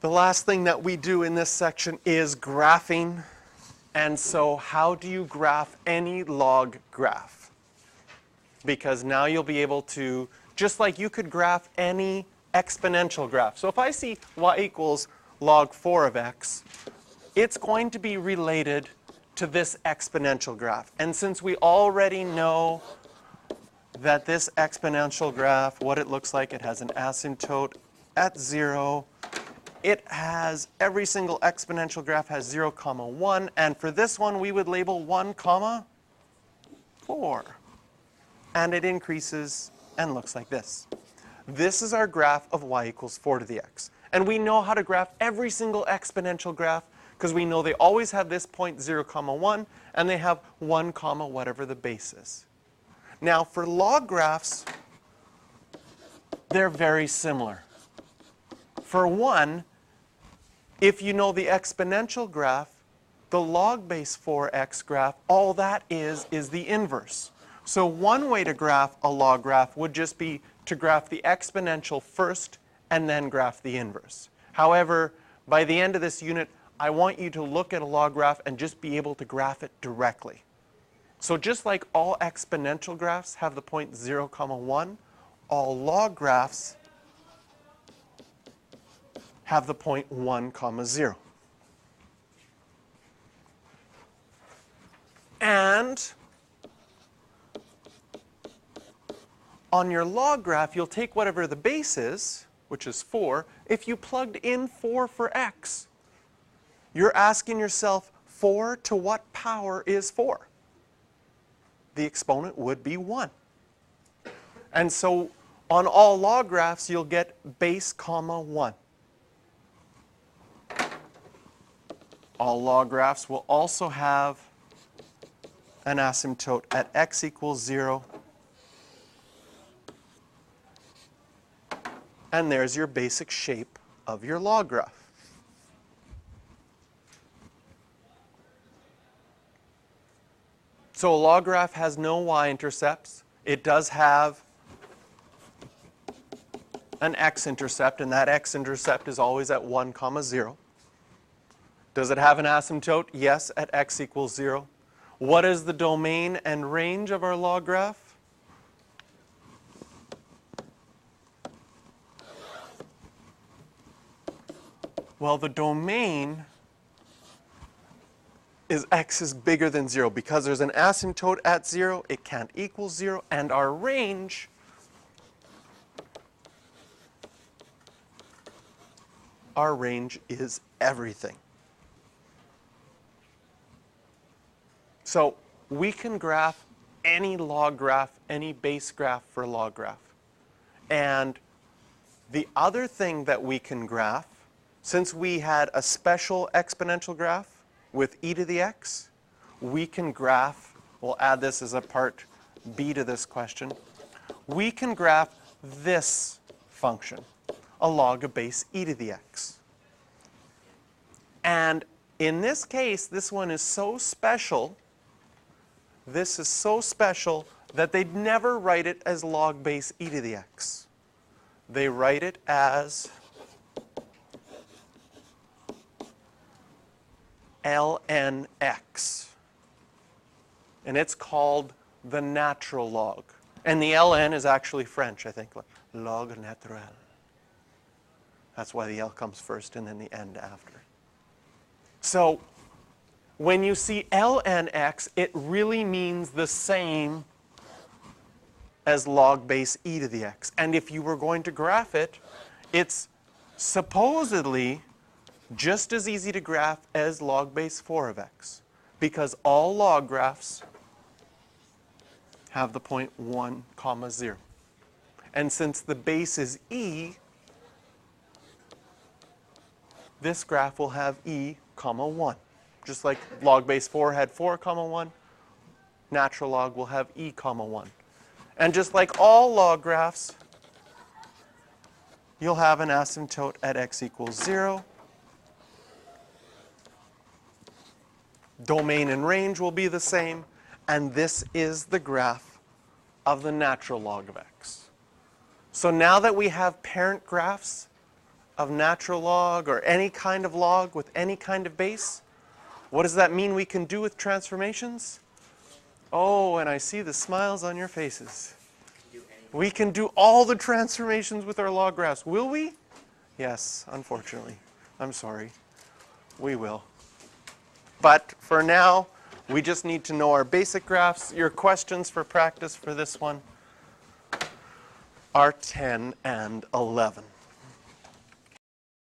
The last thing that we do in this section is graphing. And so how do you graph any log graph? Because now you'll be able to, just like you could graph any exponential graph. So if I see y equals log 4 of x, it's going to be related to this exponential graph. And since we already know that this exponential graph, what it looks like, it has an asymptote at 0. It has, every single exponential graph has 0, 1. And for this one, we would label 1, 4. And it increases and looks like this. This is our graph of y equals 4 to the x. And we know how to graph every single exponential graph because we know they always have this point 0, 1, and they have 1, whatever the base is. Now for log graphs, they're very similar. For one, if you know the exponential graph, the log base 4x graph, all that is the inverse. So one way to graph a log graph would just be to graph the exponential first and then graph the inverse. However, by the end of this unit, I want you to look at a log graph and just be able to graph it directly. So just like all exponential graphs have the point 0, 1, all log graphs have the point 1, 0. And on your log graph, you'll take whatever the base is, which is 4. If you plugged in 4 for x, you're asking yourself, 4 to what power is 4? The exponent would be 1. And so on all log graphs, you'll get base, 1. All log graphs will also have an asymptote at x equals 0. And there's your basic shape of your log graph. So a log graph has no y-intercepts. It does have an x-intercept, and that x-intercept is always at 1, 0. Does it have an asymptote? Yes, at x equals 0. What is the domain and range of our log graph? Well, the domain is x is bigger than 0. Because there's an asymptote at 0, it can't equal 0. And our range is everything. So we can graph any log graph, any base graph for a log graph. And the other thing that we can graph, since we had a special exponential graph with e to the x, we can graph, we'll add this as a part b to this question, we can graph this function, a log of base e to the x. And in this case, this one is so special, this is so special that they'd never write it as log base e to the x. They write it as ln x. And it's called the natural log. And the ln is actually French, I think, like log naturel. That's why the L comes first and then the N after. So when you see ln x, it really means the same as log base e to the x. And if you were going to graph it, it's supposedly just as easy to graph as log base 4 of x, because all log graphs have the point 1, 0. And since the base is e, this graph will have e, 1. Just like log base 4 had 4, 1, natural log will have e, 1. And just like all log graphs, you'll have an asymptote at x equals 0. Domain and range will be the same, and this is the graph of the natural log of x. So now that we have parent graphs of natural log or any kind of log with any kind of base? What does that mean we can do with transformations? Oh, and I see the smiles on your faces. We can do all the transformations with our log graphs. Will we? Yes, unfortunately. I'm sorry. We will. But for now, we just need to know our basic graphs. Your questions for practice for this one are 10 and 11.